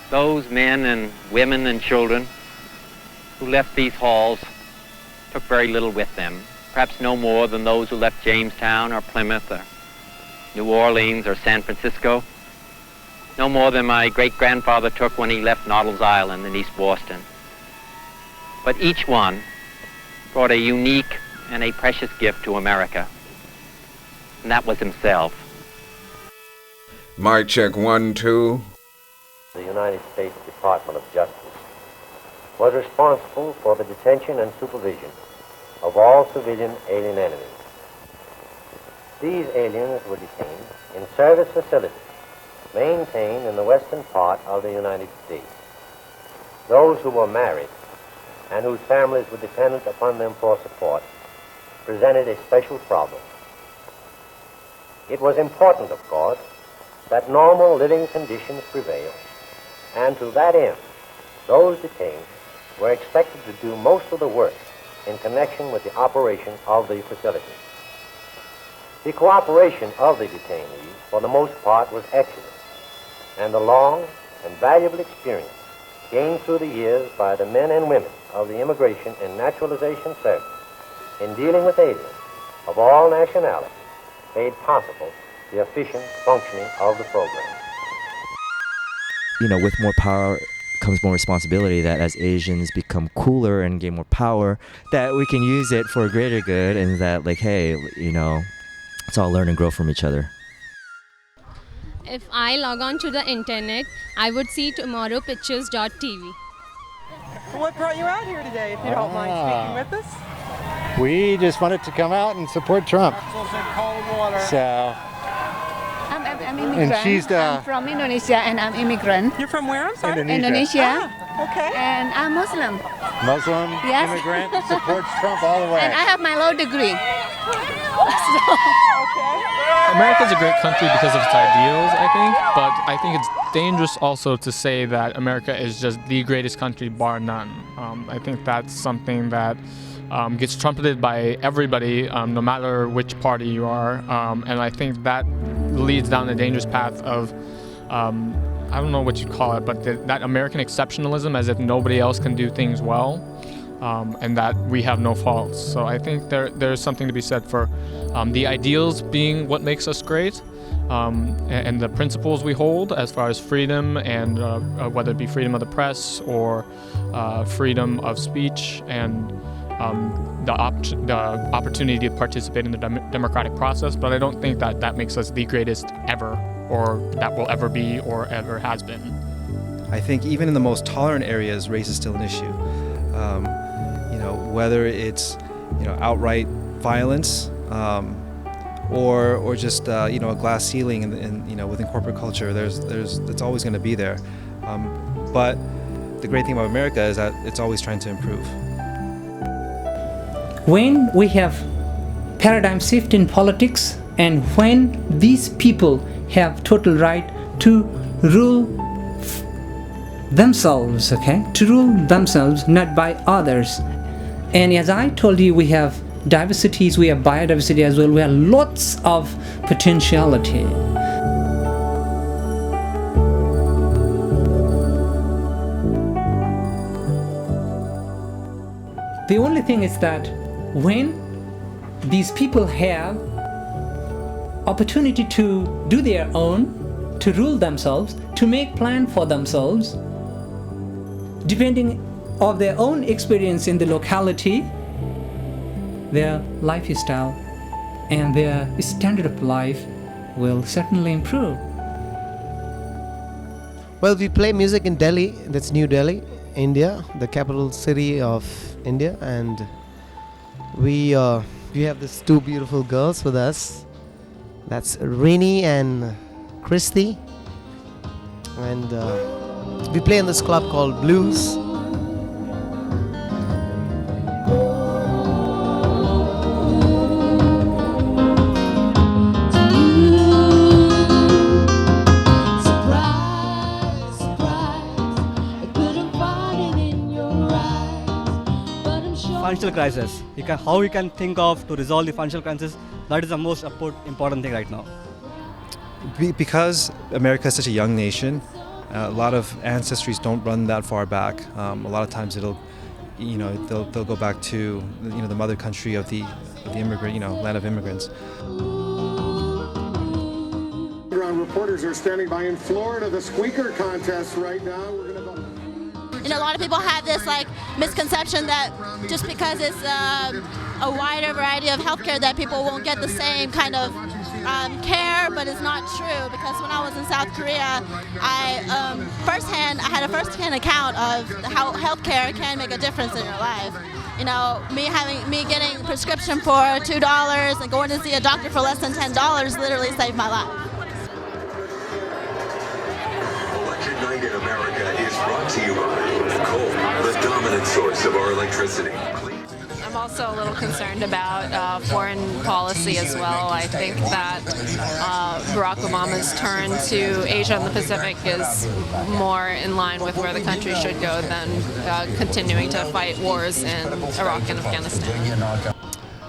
Those men and women and children who left these halls took very little with them, perhaps no more than those who left Jamestown or Plymouth or New Orleans or San Francisco, no more than my great-grandfather took when he left Noddle's Island in East Boston. But each one brought a unique and a precious gift to America, and that was himself. Mic check 1, 2. The United States Department of Justice was responsible for the detention and supervision of all civilian alien enemies. These aliens were detained in service facilities maintained in the western part of the United States. Those who were married and whose families were dependent upon them for support presented a special problem. It was important, of course, that normal living conditions prevail, and to that end, those detained were expected to do most of the work in connection with the operation of the facility. The cooperation of the detainees, for the most part, was excellent, and the long and valuable experience gained through the years by the men and women of the Immigration and Naturalization Service in dealing with aliens of all nationalities made possible the efficient functioning of the program. With more power comes more responsibility, that as Asians become cooler and gain more power, that we can use it for a greater good, and that hey, let's all learn and grow from each other. If I log on to the internet, I would see Tomorrowpictures.TV. What brought you out here today, if you don't mind speaking with us? We just wanted to come out and support Trump. So, I'm immigrant. And I'm from Indonesia, and I'm immigrant. You're from where? I'm sorry? Indonesia. Okay. And I'm Muslim. Muslim, Yes. immigrant, supports Trump all the way. And I have my law degree. America is a great country because of its ideals, I think, but I think it's dangerous also to say that America is just the greatest country, bar none. I think that's something that gets trumpeted by everybody, no matter which party you are, and I think that leads down a dangerous path of, I don't know what you'd call it, but that American exceptionalism, as if nobody else can do things well, and that we have no faults. So I think there's something to be said for the ideals being what makes us great, and the principles we hold as far as freedom, and whether it be freedom of the press or freedom of speech, and the opportunity to participate in the democratic process. But I don't think that makes us the greatest ever, or that will ever be, or ever has been. I think even in the most tolerant areas, race is still an issue. Whether it's outright violence, or just a glass ceiling, and within corporate culture, it's always going to be there. But the great thing about America is that it's always trying to improve. When we have paradigm shift in politics, and when these people have total right to rule themselves, to rule themselves, not by others. And as I told you, we have diversities, we have biodiversity as well, we have lots of potentiality. The only thing is that when these people have opportunity to do their own, to rule themselves, to make plan for themselves, depending on their own experience in the locality, their lifestyle and their standard of life will certainly improve. Well, we play music in Delhi, that's New Delhi, India, the capital city of India, and we have these two beautiful girls with us. That's Rini and Christy, and we play in this club called Blues. Financial crisis. How we can think of to resolve the financial crisis, that is the most important thing right now. Because America is such a young nation, A lot of ancestries don't run that far back. A lot of times they'll go back to the mother country of the immigrant, land of immigrants. Reporters are standing by in Florida, the squeaker contest right now. A lot of people have this misconception that just because it's a wider variety of healthcare that people won't get the same kind of care, but it's not true, because when I was in South Korea, I had a first-hand account of how healthcare can make a difference in your life. Me getting a prescription for $2 and going to see a doctor for less than $10 literally saved my life. Election Night in America is brought to you by coal, the dominant source of our electricity. I'm also a little concerned about foreign policy as well. I think that Barack Obama's turn to Asia and the Pacific is more in line with where the country should go than continuing to fight wars in Iraq and Afghanistan.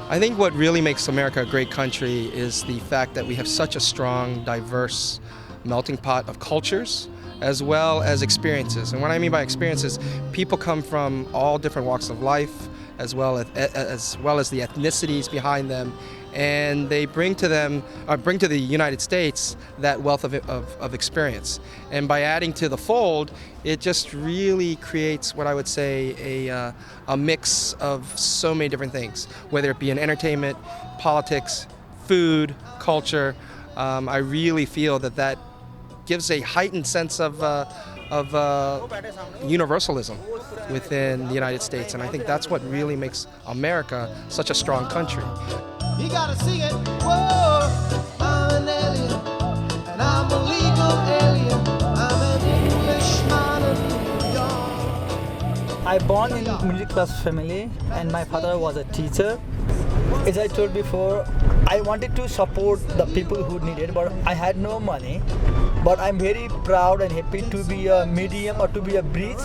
I think what really makes America a great country is the fact that we have such a strong, diverse melting pot of cultures as well as experiences. And what I mean by experiences, people come from all different walks of life, as well as the ethnicities behind them, and they bring to the United States that wealth of experience. And by adding to the fold, it just really creates what I would say a mix of so many different things, whether it be in entertainment, politics, food, culture. I really feel that gives a heightened sense of universalism within the United States, and I think that's what really makes America such a strong country. You gotta sing it. Whoa, I'm an alien, and I'm a legal alien. I'm an Englishman in New York. I born in a middle class family, and my father was a teacher. As I told before, I wanted to support the people who needed, but I had no money. But I'm very proud and happy to be a medium or to be a bridge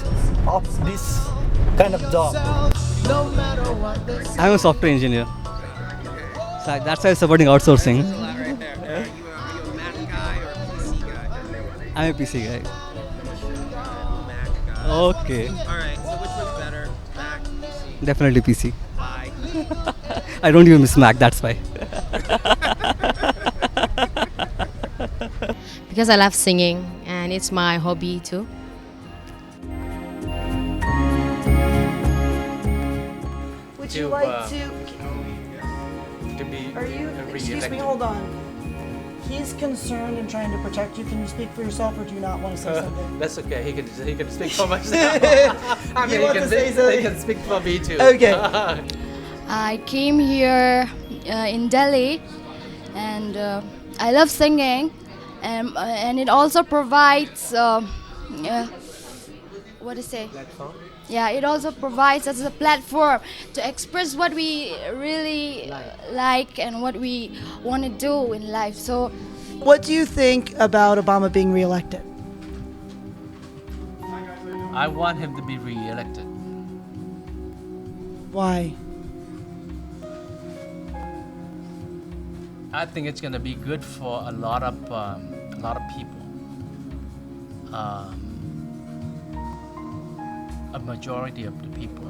of this kind of job. I'm a software engineer. So that's why I'm supporting outsourcing. Are you a Mac guy or a PC guy? I'm a PC guy. Mac guy. Okay. Alright, so which one's better? Mac, PC? Definitely PC. Why? I don't even miss Mac, that's why. Because I love singing and it's my hobby too. Would you like to be Are you, excuse me, hold on. He's concerned and trying to protect you. Can you speak for yourself, or do you not want to say something? That's okay. He can speak for myself. I mean, he can speak for me too. Okay. I came here in Delhi, and I love singing, and it also provides what to say? Platform? Yeah, it also provides us a platform to express what we really like and what we want to do in life. So, What do you think about Obama being reelected? I want him to be re-elected. Why? I think it's going to be good for a lot of people. A majority of the people.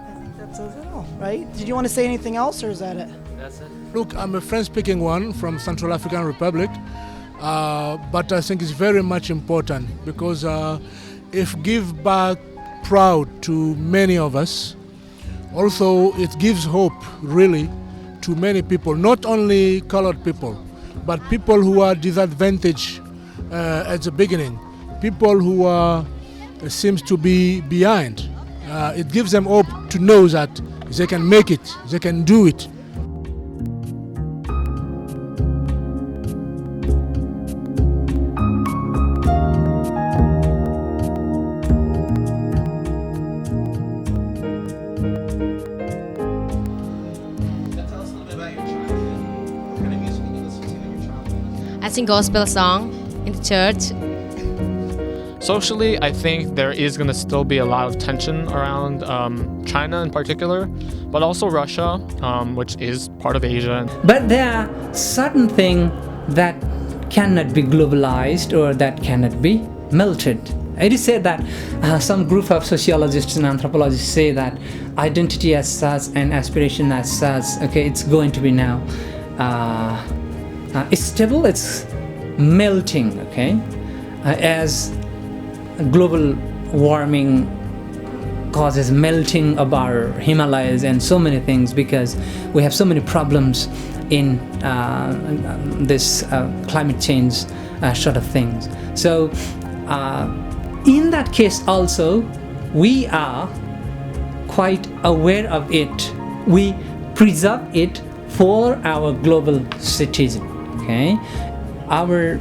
I think that says it all, right? Did you want to say anything else, or is that it? That's it. Look, I'm a French-speaking one from Central African Republic, but I think it's very much important because if give back proud to many of us, also it gives hope really to many people, not only colored people, but people who are disadvantaged at the beginning, people who seems to be behind. It gives them hope to know that they can make it, they can do it. I sing gospel song in the church. Socially, I think there is going to still be a lot of tension around China in particular, but also Russia, which is part of Asia. But there are certain things that cannot be globalized or that cannot be melted. It is said that some group of sociologists and anthropologists say that identity as such and aspiration as such, okay, it's going to be now it's stable, it's melting, okay, as global warming causes melting of our Himalayas and so many things, because we have so many problems in this climate change sort of things. So in that case also, we are quite aware of it. We preserve it for our global citizen, okay? Our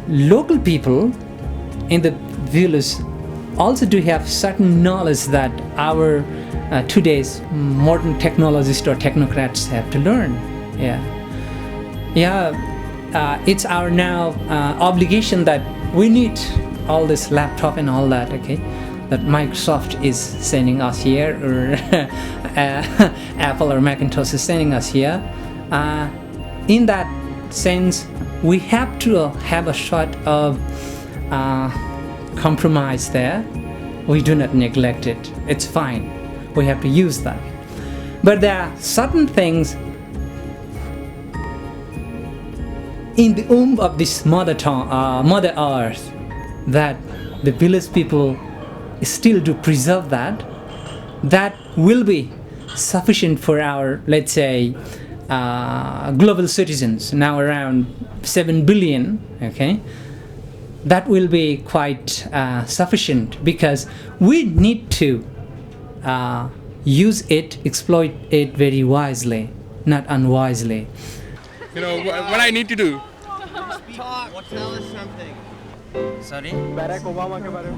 local people in the village also do have certain knowledge that our today's modern technologists or technocrats have to learn. It's our now obligation that we need all this laptop and all that, okay, that Microsoft is sending us here, or Apple or Macintosh is sending us here. In that sense, we have to have a sort of compromise there. We do not neglect it. It's fine. We have to use that. But there are certain things in the womb of this Mother Earth that the village people still do preserve that will be sufficient for our, let's say, global citizens, now around 7 billion, okay? That will be quite sufficient, because we need to use it, exploit it very wisely, not unwisely. You know what I need to do. Talk. Tell us something. Sorry? Barack Obama के बारे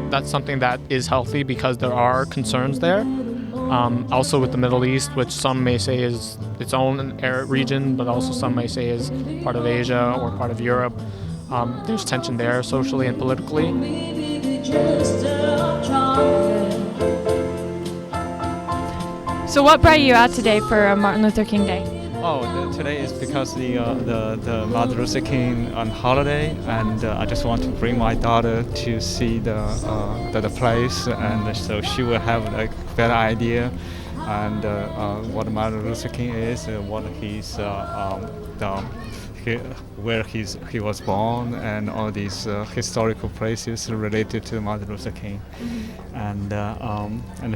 That's something that is healthy because there are concerns there. Also with the Middle East, which some may say is its own region, but also some may say is part of Asia or part of Europe. There's tension there socially and politically. So what brought you out today for Martin Luther King Day? Today is because the Martin Luther King on holiday, and I just want to bring my daughter to see the place, and so she will have a better idea and what Martin Luther King is, what he's where he was born, and all these historical places related to Martin Luther King. And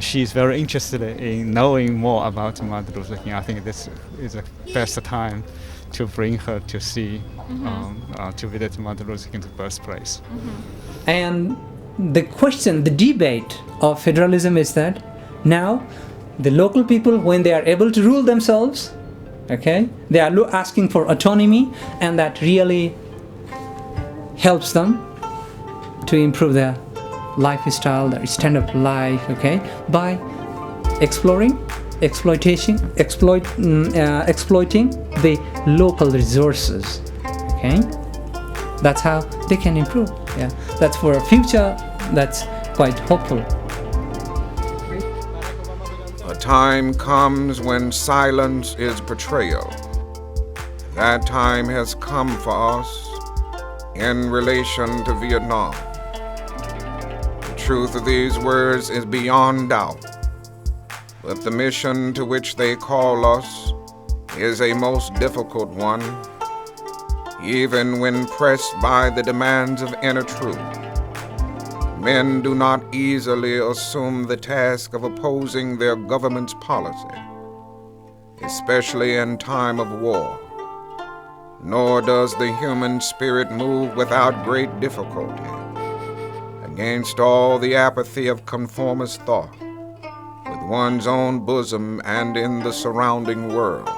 she's very interested in knowing more about Martin Luther King. I think this is the best time to bring her to see, to visit Martin Luther King's birthplace. And the question, the debate of federalism is that now the local people, when they are able to rule themselves, okay, they are asking for autonomy, and that really helps them to improve their lifestyle, their standard of life, okay, by exploiting the local resources, okay. That's how they can improve. Yeah, that's for a future that's quite hopeful. A time comes when silence is betrayal. That time has come for us in relation to Vietnam. The truth of these words is beyond doubt, but the mission to which they call us is a most difficult one, even when pressed by the demands of inner truth. Men do not easily assume the task of opposing their government's policy, especially in time of war. Nor does the human spirit move without great difficulty against all the apathy of conformist thought, with one's own bosom and in the surrounding world.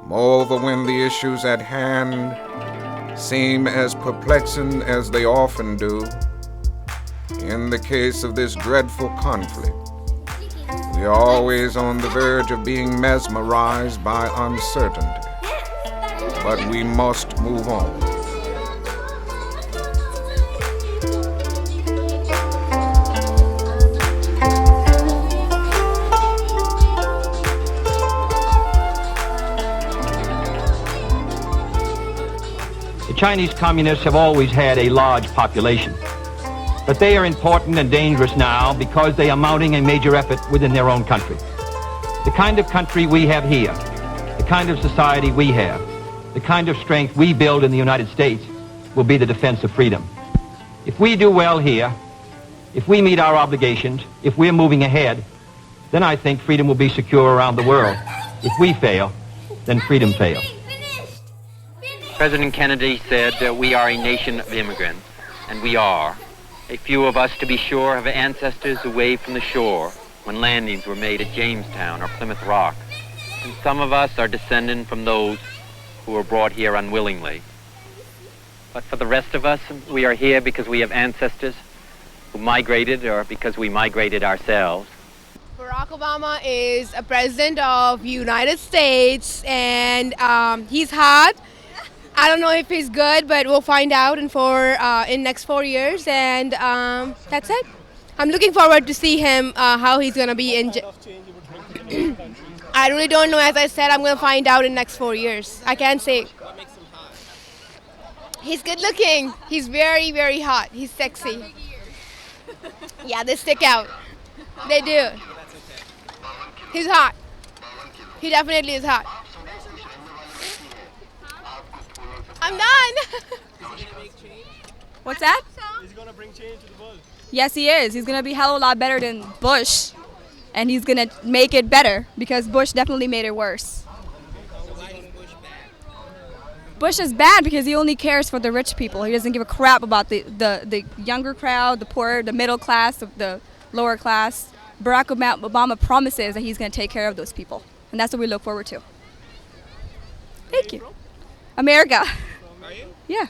Moreover, when the issues at hand seem as perplexing as they often do, in the case of this dreadful conflict, we are always on the verge of being mesmerized by uncertainty. But we must move on. The Chinese communists have always had a large population, but they are important and dangerous now because they are mounting a major effort within their own country. The kind of country we have here, the kind of society we have, the kind of strength we build in the United States will be the defense of freedom. If we do well here, if we meet our obligations, if we're moving ahead, then I think freedom will be secure around the world. If we fail, then freedom fails. President Kennedy said we are a nation of immigrants, and we are. A few of us, to be sure, have ancestors who waved from the shore when landings were made at Jamestown or Plymouth Rock. And some of us are descended from those who were brought here unwillingly. But for the rest of us, we are here because we have ancestors who migrated or because we migrated ourselves. Barack Obama is a president of the United States, and he's hot. I don't know if he's good, but we'll find out in next 4 years, and that's it. I'm looking forward to see him, how he's going to be in. I really don't know. As I said, I'm going to find out in next 4 years. I can't say. He's good looking. He's very, very hot. He's sexy. Yeah, they stick out. They do. He's hot. He definitely is hot. I'm done. What's that? Is he going to bring change to the world? Yes, he is. He's going to be a hell of a lot better than Bush. And he's going to make it better because Bush definitely made it worse. Bush is bad because he only cares for the rich people. He doesn't give a crap about the younger crowd, the poor, the middle class, the lower class. Barack Obama promises that he's going to take care of those people. And that's what we look forward to. Thank you. America. Are you? Yeah.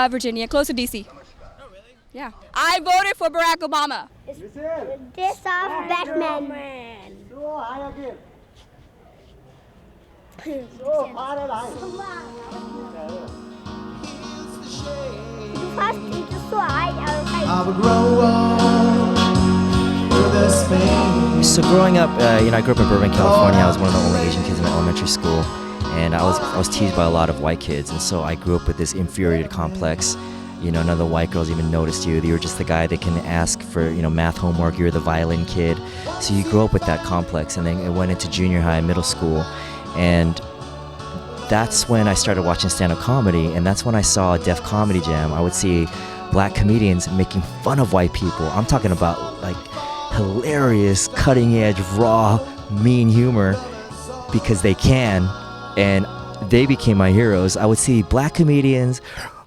Virginia, close to D.C. Oh, really? Yeah. I voted for Barack Obama. This of Batman. I would grow up with this pain. So growing up, I grew up in Burbank, California. I was one of the only Asian kids in my elementary school, and I was teased by a lot of white kids, and so I grew up with this inferiority complex. None of the white girls even noticed you. You were just the guy that can ask for, math homework. You were the violin kid. So you grew up with that complex, and then it went into junior high, middle school, and that's when I started watching stand-up comedy, and that's when I saw Def Comedy Jam. I would see black comedians making fun of white people. I'm talking about like hilarious, cutting-edge, raw, mean humor because they can, and they became my heroes. I would see black comedians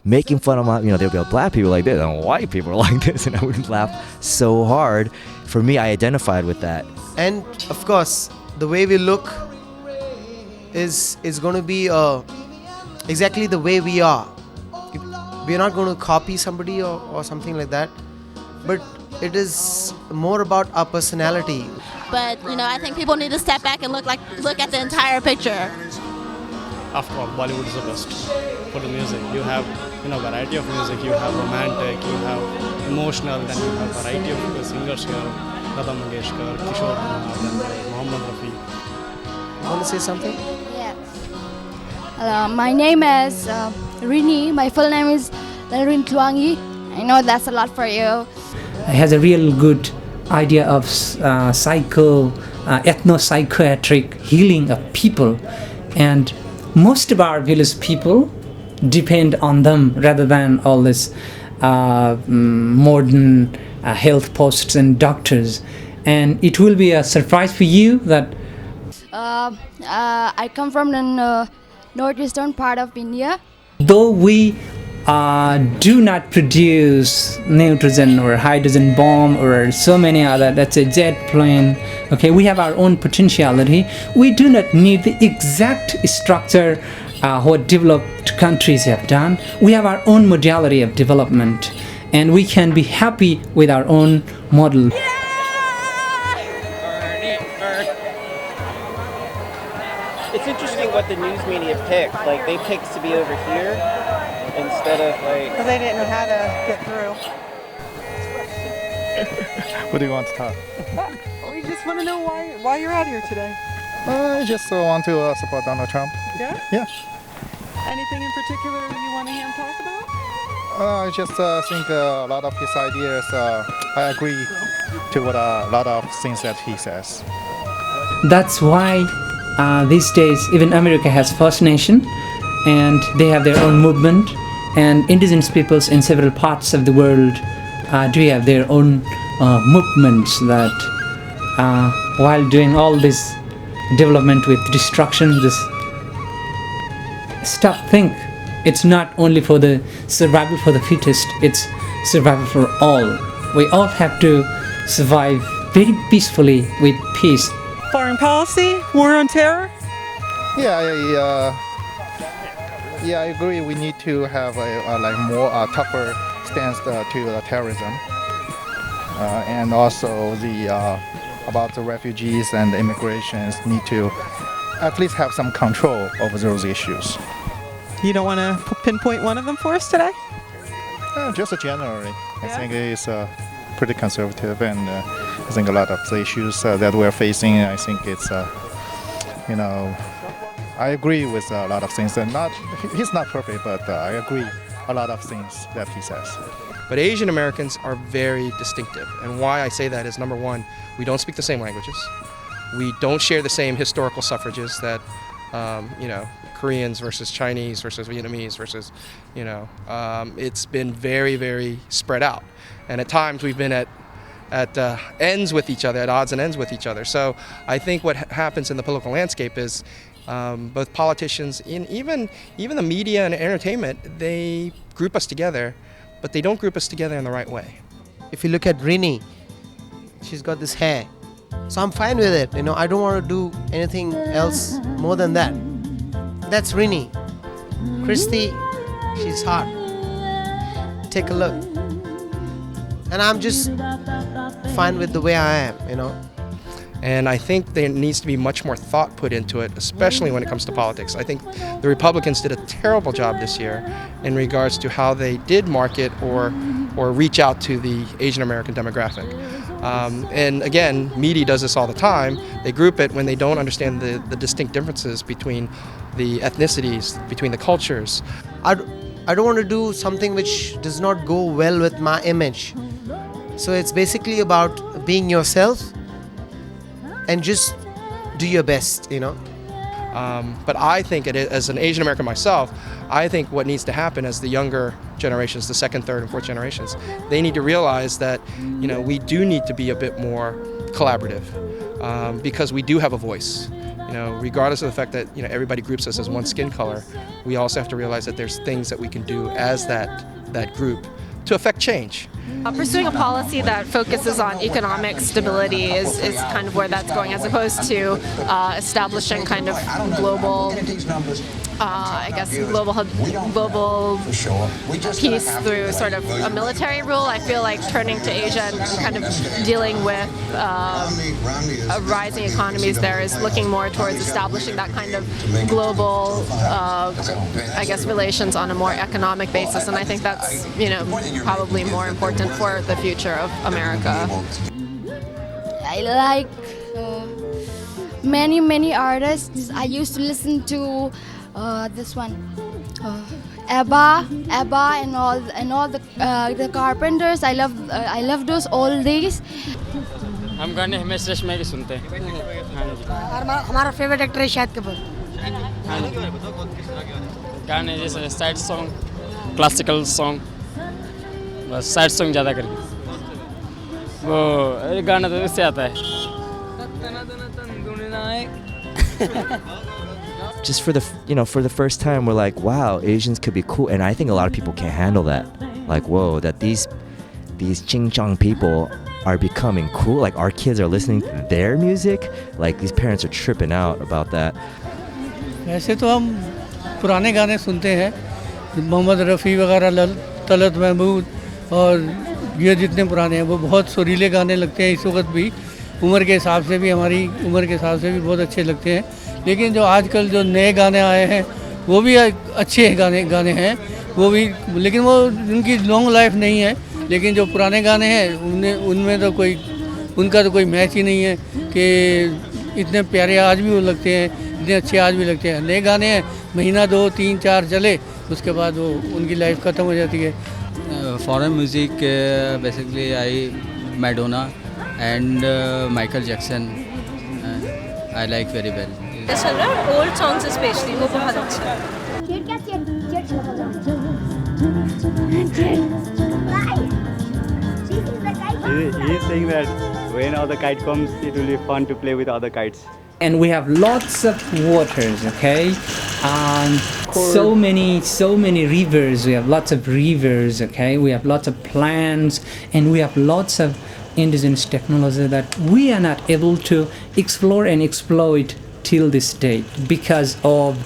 making fun of my, they'll be like, black people like this and white people are like this, and I would laugh so hard. For me, I identified with that. And of course, the way we look is going to be exactly the way we are. We're not going to copy somebody or something like that, but it is more about our personality. But I think people need to step back and look at the entire picture. After all, Bollywood is the best for the music. You have variety of music. You have romantic, you have emotional, then you have variety of singers here. Lata Mangeshkar, Kishore Kumar, then Mohammed Rafi. You want to say something? Yes. Hello, my name is Rini. My full name is Lalrin Tluangi. I know that's a lot for you. He has a real good idea of ethno-psychiatric healing of people, and most of our village people depend on them rather than all this modern health posts and doctors. And it will be a surprise for you that I come from the northeastern part of India. though we do not produce nitrogen or hydrogen bomb or so many other, that's a jet plane, okay, we have our own potentiality. We do not need the exact structure what developed countries have done. We have our own modality of development, and we can be happy with our own model. It's interesting what the news media picked. Like, they picked to be over here instead of like... Because they didn't know how to get through. What do you want to talk? We just want to know why you're out here today. I just want to support Donald Trump. Yeah? Yeah. Anything in particular you want to hear him talk about? I just think a lot of his ideas, I agree to what a lot of things that he says. That's why these days even America has First Nation, and they have their own movement, and indigenous peoples in several parts of the world do have their own movements that while doing all this development with destruction, this think it's not only for the survival for the fittest, it's survival for all. We all have to survive very peacefully with peace. Foreign policy, war on terror? Yeah, I agree. We need to have a like more tougher stance to terrorism, and also about the refugees and the immigrations need to at least have some control over those issues. You don't want to pinpoint one of them for us today? Just generally, I think it's pretty conservative, and I think a lot of the issues that we're facing, I think it's, I agree with a lot of things. And he's not perfect, but I agree a lot of things that he says. But Asian Americans are very distinctive, and why I say that is, number one, we don't speak the same languages. We don't share the same historical suffrages that, Koreans versus Chinese versus Vietnamese versus, it's been very, very spread out. And at times we've been at ends with each other, at odds and ends with each other. So I think what happens in the political landscape is both politicians, and even the media and entertainment, they group us together, but they don't group us together in the right way. If you look at Rini, she's got this hair. So I'm fine with it. I don't want to do anything else more than that. That's Rini. Christy, she's hot. Take a look. And I'm just fine with the way I am, And I think there needs to be much more thought put into it, especially when it comes to politics. I think the Republicans did a terrible job this year in regards to how they did market or reach out to the Asian American demographic. And again, media does this all the time. They group it when they don't understand the distinct differences between the ethnicities, between the cultures. I don't want to do something which does not go well with my image. So it's basically about being yourself and just do your best, But I think as an Asian American myself, I think what needs to happen as the younger generations, the second, third, and fourth generations, they need to realize that, we do need to be a bit more collaborative because we do have a voice. Regardless of the fact that, everybody groups us as one skin color, we also have to realize that there's things that we can do as that group to affect change. Pursuing a policy that focuses on economic stability is kind of where that's going, as opposed to establishing kind of global, global peace through sort of a military rule. I feel like turning to Asia and kind of dealing with rising economies there is looking more towards establishing that kind of global, relations on a more economic basis, and I think that's, probably more important for the future of America. I like many artists. I used to listen to this one, ABBA, and all the Carpenters. I love those old days. हम गाने हमेशा रेशमा के सुनते हैं। हमारा favourite actor है शाहिद कपूर। गाने जैसे सैड सॉन्ग, क्लासिकल सॉन्ग, बस सैड सॉन्ग ज़्यादा करके। वो गाना तो उससे आता है। Just for the first time, we're like, wow, Asians could be cool, and I think a lot of people can't handle that. Like, whoa, that these Ching Chong people are becoming cool. Like, our kids are listening to their music. Like, these parents are tripping out about that. वैसे तो हम पुराने गाने सुनते हैं, मोहम्मद रफ़ी वगैरह, तलत महमूद और ये जितने पुराने हैं वो बहुत सुरीले गाने लगते हैं इस वक्त भी, उम्र के हिसाब से भी, हमारी उम्र के हिसाब से भी बहुत अच्छे लगते हैं। लेकिन जो आजकल जो नए गाने आए हैं वो भी अच्छे गाने हैं वो भी, लेकिन वो उनकी लॉन्ग लाइफ नहीं है। लेकिन जो पुराने गाने हैं उनमें तो उनका तो कोई मैच ही नहीं है कि इतने प्यारे आज भी वो लगते हैं। इतने अच्छे आज भी लगते हैं। नए गाने हैं, महीना 2, 3, 4 चले, उसके बाद वो उनकी लाइफ ख़त्म हो जाती है। Foreign music, basically Madonna and Michael Jackson, I like very well. चल रहा है, ओल्ड सॉन्ग्स स्पेशली वो बहुत अच्छा है। He is saying that when other kite comes, it will be fun to play with other kites. And we have lots of waters, okay, and so many rivers. We have lots of rivers, okay. We have lots of plants, and we have lots of indigenous technology that we are not able to explore and exploit till this date because of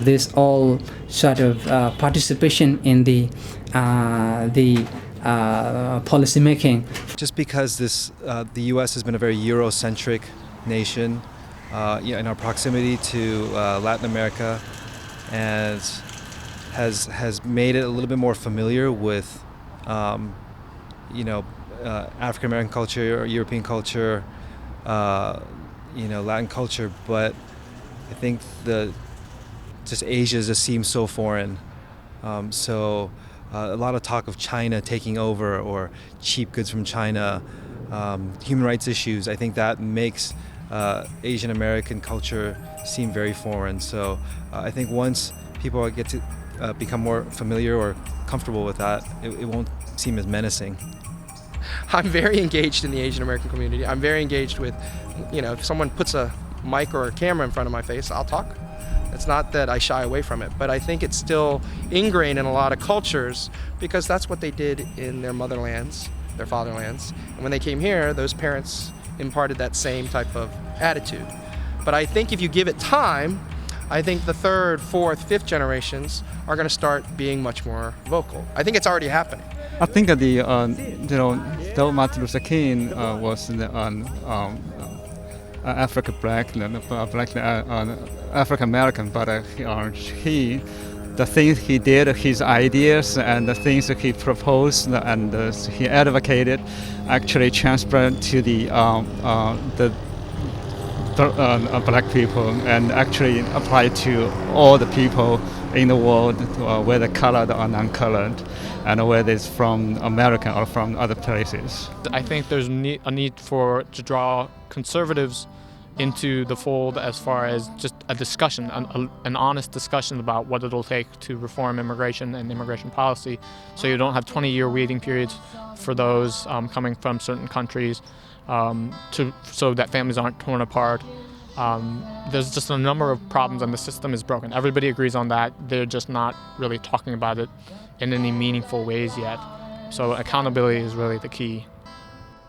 this all sort of participation in the policy making. Just because the U.S. has been a very Eurocentric nation, in our proximity to Latin America, and has made it a little bit more familiar with, African American culture, European culture, Latin culture. But I think just Asia just seems so foreign. So a lot of talk of China taking over or cheap goods from China, human rights issues. I think that makes Asian American culture seem very foreign. So I think once people get to become more familiar or comfortable with that, it won't seem as menacing. I'm very engaged in the Asian American community. I'm very engaged with, if someone puts a mic or a camera in front of my face, I'll talk. It's not that I shy away from it, but I think it's still ingrained in a lot of cultures because that's what they did in their motherlands, their fatherlands. And when they came here, those parents imparted that same type of attitude. But I think if you give it time, I think the 3rd, 4th, 5th generations are going to start being much more vocal. I think it's already happening. I think that though Martin Luther King was African African American, but the things he did, his ideas and the things that he proposed and he advocated, actually transferred to the black people and actually applied to all the people in the world, whether colored or non-colored, and whether it's from America or from other places. I think there's a need to draw conservatives into the fold as far as just a discussion, an honest discussion about what it'll take to reform immigration and immigration policy, so you don't have 20-year waiting periods for those coming from certain countries, so that families aren't torn apart. There's just a number of problems and the system is broken. Everybody agrees on that. They're just not really talking about it in any meaningful ways yet. So accountability is really the key.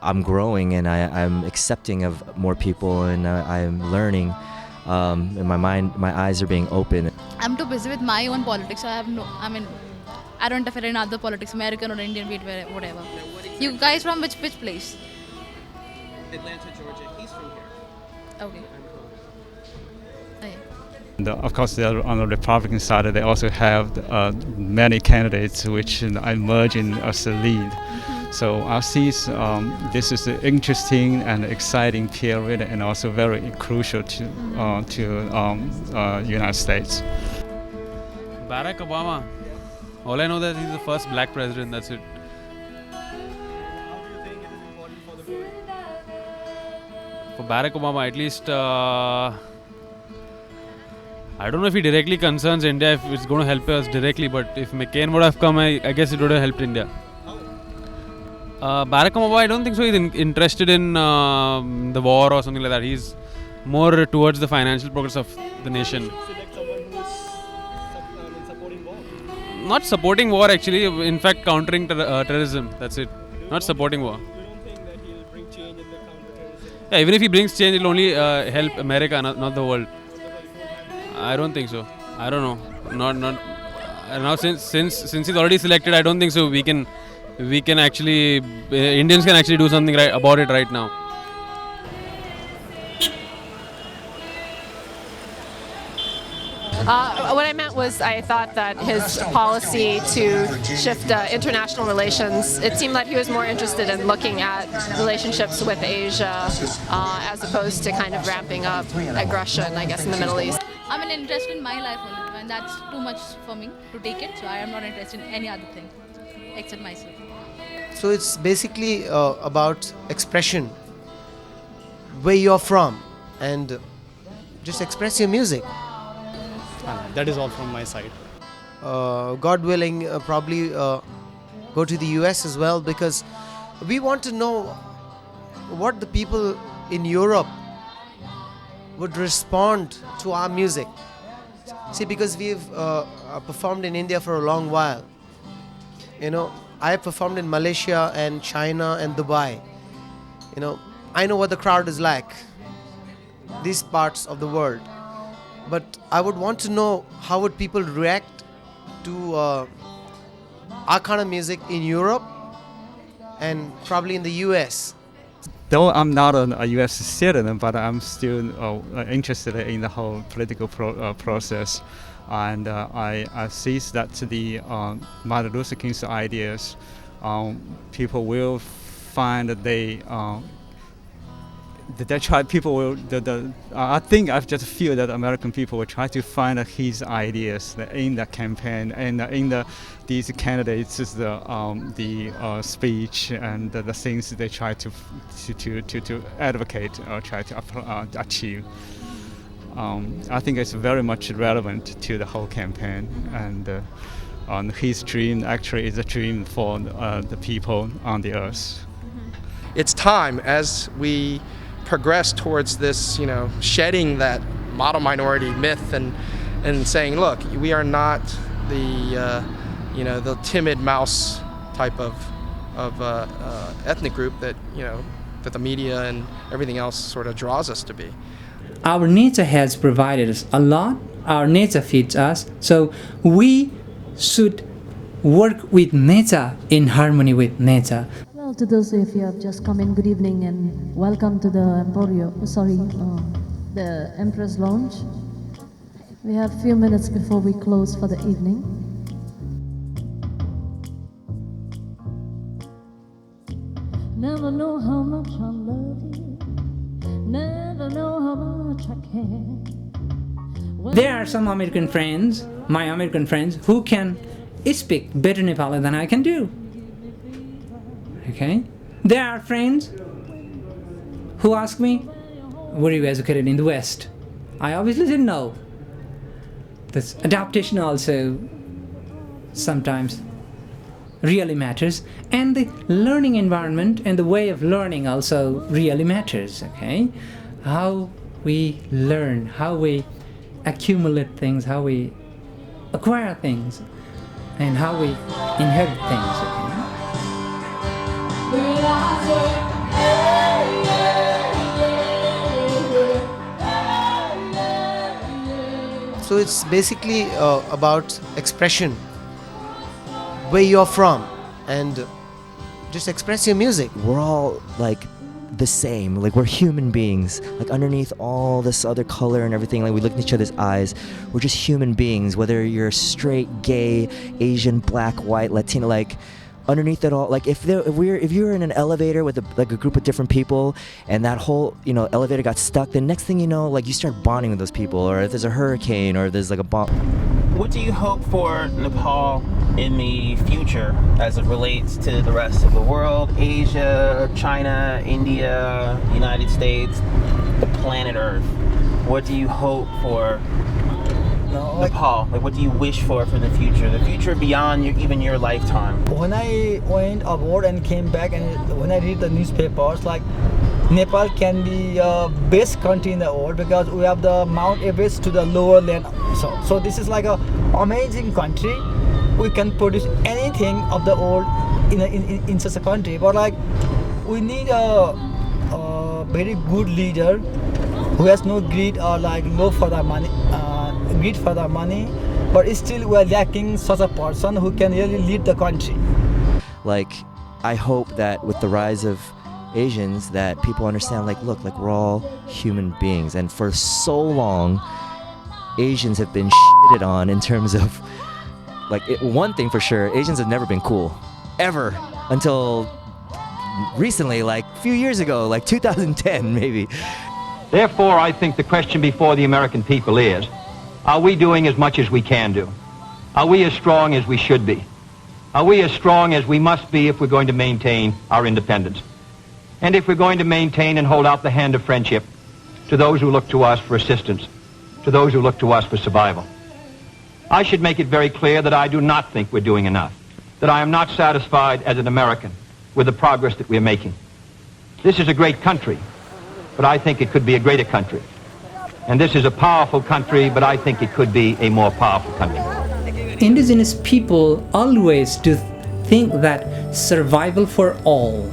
I'm growing and I'm accepting of more people and I'm learning. And my eyes are being open. I'm too busy with my own politics. I don't interfere in other politics, American or Indian, whatever. You guys from which place? Atlanta, Georgia. He's from here. Okay. Of course, on the Republican side, they also have many candidates which are emerging as a lead. So I see this is an interesting and exciting period, and also very crucial to United States. Barack Obama. All I know that he's the first black president. That's it. For Barack Obama, at least. I don't know if he directly concerns India, if it's going to help us directly, but if McCain would have come, I guess it would have helped India. Barack Obama, I don't think so. He's interested in the war or something like that. He's more towards the financial progress of the nation. Not supporting war, actually. In fact, countering terrorism. That's it. Not supporting war. Yeah, even if he brings change, it will only help America, not the world. I don't think so. I don't know. Not. Now since he's already selected, I don't think so. We can actually Indians can actually do something about it right now. What I meant was I thought that his policy to shift international relations, it seemed like he was more interested in looking at relationships with Asia as opposed to kind of ramping up aggression, I guess, in the Middle East. I'm interested in my life only, and that's too much for me to take it, so I am not interested in any other thing except myself. So it's basically about expression, where you're from, and just express your music. That is all from my side. God willing, probably go to the US as well, because we want to know what the people in Europe would respond to our music. See, because we've performed in India for a long while. You know, I performed in Malaysia and China and Dubai. You know, I know what the crowd is like, these parts of the world. But I would want to know how would people react to our kind of music in Europe and probably in the US. Though I'm not a U.S. citizen, but I'm still interested in the whole political process, and I see that the Martin Luther King's ideas, people will find that they try. People will. I think I just feel that American people will try to find his ideas in the campaign and in these candidates, the speech and the things they try to advocate or try to achieve. I think it's very much relevant to the whole campaign, and his dream actually is a dream for the people on the earth. It's time as we progress towards this, shedding that model minority myth and saying, look, we are not the timid mouse type of ethnic group that that the media and everything else sort of draws us to be. Our nature has provided us a lot. Our nature feeds us, so we should work with nature in harmony with nature. Well, to those if you have just come in, good evening and welcome to the the Empress Lounge. We have a few minutes before we close for the evening. Never know how much I love you. Never know how much I care. There are some American friends, my American friends, who can speak better Nepali than I can do. Okay? There are friends who ask me, were you educated in the West? I obviously said no. This adaptation also sometimes really matters, and the learning environment and the way of learning also really matters. Okay? How we learn, how we accumulate things, how we acquire things, and how we inherit things. Okay? So it's basically about expression, where you're from, and just express your music. We're all like the same, like we're human beings, like underneath all this other color and everything, like we look in each other's eyes, we're just human beings, whether you're straight, gay, Asian, black, white, Latino, like underneath it all, like if you're in an elevator with a group of different people and that whole elevator got stuck, then next thing you know, like you start bonding with those people, or if there's a hurricane or if there's like a bomb. What do you hope for Nepal in the future as it relates to the rest of the world, Asia, China, India, United States, the planet Earth? What do you hope for Nepal? Like, what do you wish for the future beyond even your lifetime? When I went abroad and came back, and when I read the newspapers, like Nepal can be best country in the world because we have the Mount Everest to the lower land. So this is like a amazing country. We can produce anything of the world in such a country. But like we need a very good leader who has no greed or like low for the money, greed for the money. But still we are lacking such a person who can really lead the country. Like I hope that with the rise of Asians that people understand, like look, like we're all human beings, and for so long Asians have been shitted on in terms of, like, one thing for sure, Asians have never been cool. Ever. Until recently, like a few years ago, like 2010 maybe. Therefore, I think the question before the American people is, are we doing as much as we can do? Are we as strong as we should be? Are we as strong as we must be if we're going to maintain our independence? And if we're going to maintain and hold out the hand of friendship to those who look to us for assistance, to those who look to us for survival? I should make it very clear that I do not think we're doing enough, that I am not satisfied as an American with the progress that we're making. This is a great country, but I think it could be a greater country. And this is a powerful country, but I think it could be a more powerful country. Indigenous people always do think that survival for all.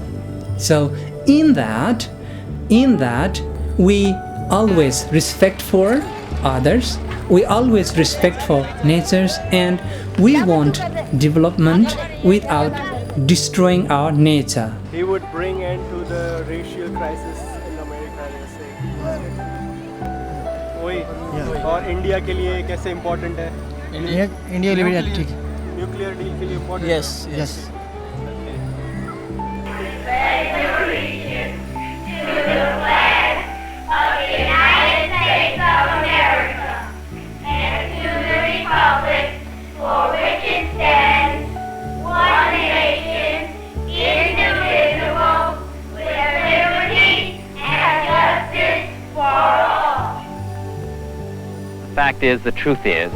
So in that we always respect for others, we always respect for natures, and we want development without destroying our nature. He would bring end to the racial crisis in America, वही और India के लिए कैसे important है? India के लिए ठीक है। न्यूक्लियर डील के लिए important. Yes. The fact is, the truth is,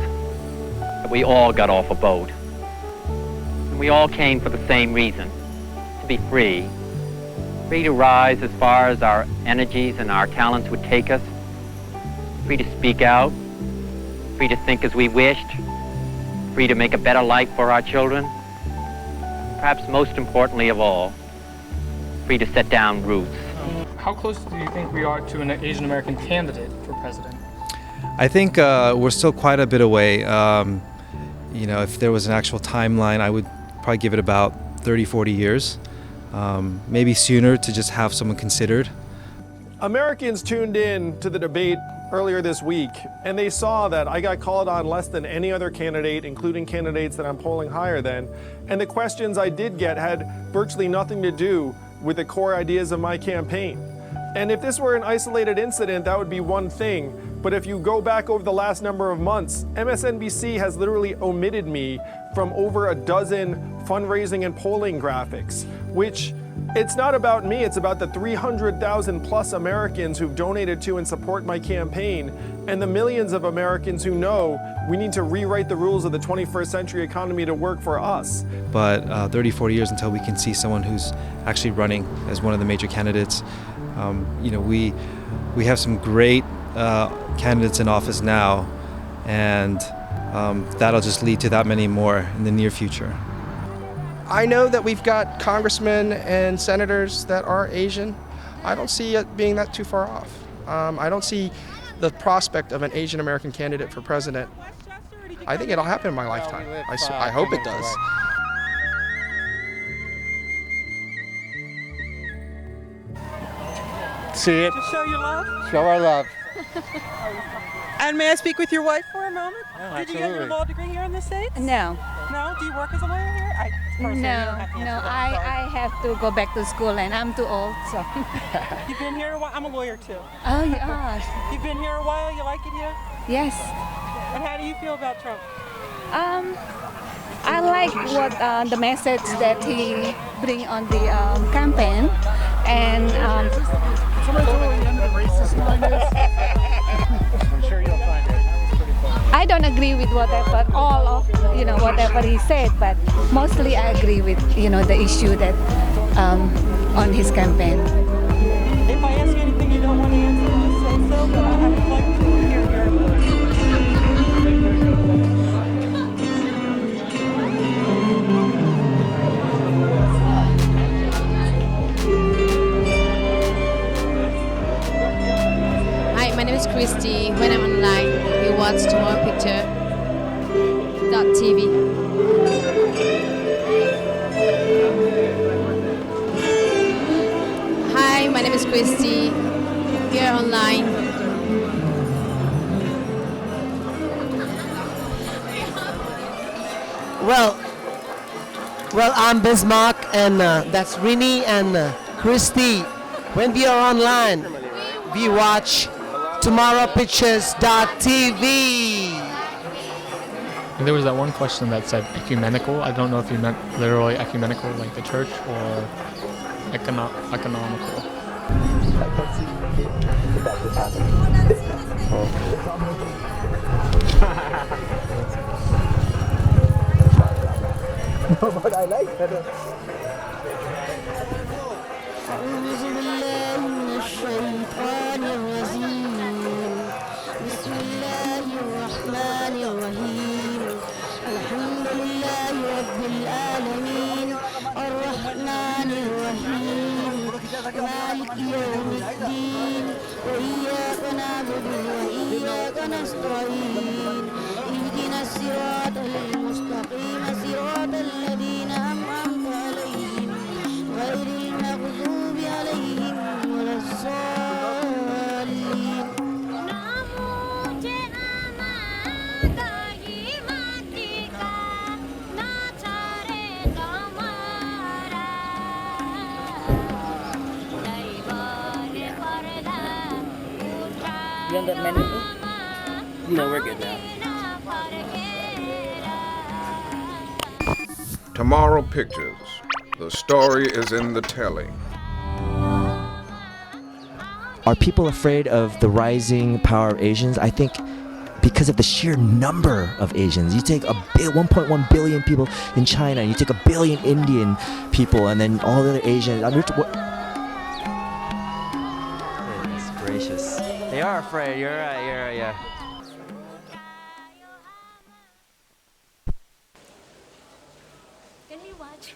that we all got off a boat. And we all came for the same reason, to be free. Free to rise as far as our energies and our talents would take us. Free to speak out. Free to think as we wished. Free to make a better life for our children. Perhaps most importantly of all, free to set down roots. How close do you think we are to an Asian American candidate for president? I think we're still quite a bit away. You know, if there was an actual timeline, I would probably give it about 30, 40 years. Maybe sooner to just have someone considered. Americans tuned in to the debate earlier this week, and they saw that I got called on less than any other candidate, including candidates that I'm polling higher than. And the questions I did get had virtually nothing to do with the core ideas of my campaign. And if this were an isolated incident, that would be one thing. But if you go back over the last number of months, MSNBC has literally omitted me from over a dozen fundraising and polling graphics, which it's not about me, it's about the 300,000 plus Americans who've donated to and support my campaign, and the millions of Americans who know we need to rewrite the rules of the 21st century economy to work for us. But 30, 40 years until we can see someone who's actually running as one of the major candidates. You know, we have some great candidates in office now, and that'll just lead to that many more in the near future. I know that we've got congressmen and senators that are Asian. I don't see it being that too far off. I don't see the prospect of an Asian American candidate for president. I think it'll happen in my lifetime. I hope it does. See it. To show your love? Show our love. And may I speak with your wife for a moment? Oh, Did you get your law degree here in the States? No. No? Do you work as a lawyer here? I have to go back to school and I'm too old, so. You've been here a while? I'm a lawyer too. Oh, you are? You've been here a while? You like it here? Yes. And how do you feel about Trump? I like what the message that he bring on the campaign, and I'm sure you'll find it pretty fun. I don't agree with whatever whatever he said, but mostly I agree with the issue that on his campaign. If I ask you anything you don't want to answer, just say so, but I would like to hear your Hi, my name is Christy. When I'm online, you watch Tomorrowpictures.TV. Hi, my name is Christy. Here online. Well, I'm Bismarck, and that's Rini and Christy. When we are online, we watch Tomorrowpictures.TV. And there was that one question that said ecumenical. I don't know if you meant literally ecumenical, like the church, or economical. No, but I like that. أعوذ بالله من الشيطان الرجيم بسم الله الرحمن الرحيم الحمد لله رب العالمين الرحمن الرحيم مالك يوم الدين وإياك نعبد وإياك نستعين اهدنا الصراط المستقيم صراط الذين أنعمت عليهم غير المغضوب عليهم ولا الضالين You on that menu? No, we're good now. Tomorrow Pictures. The story is in the telling. Are people afraid of the rising power of Asians? I think because of the sheer number of Asians. You take 1.1 billion people in China, and you take 1 billion Indian people, and then all the other Asians. Goodness gracious. They are afraid. You're right, yeah. Can we watch?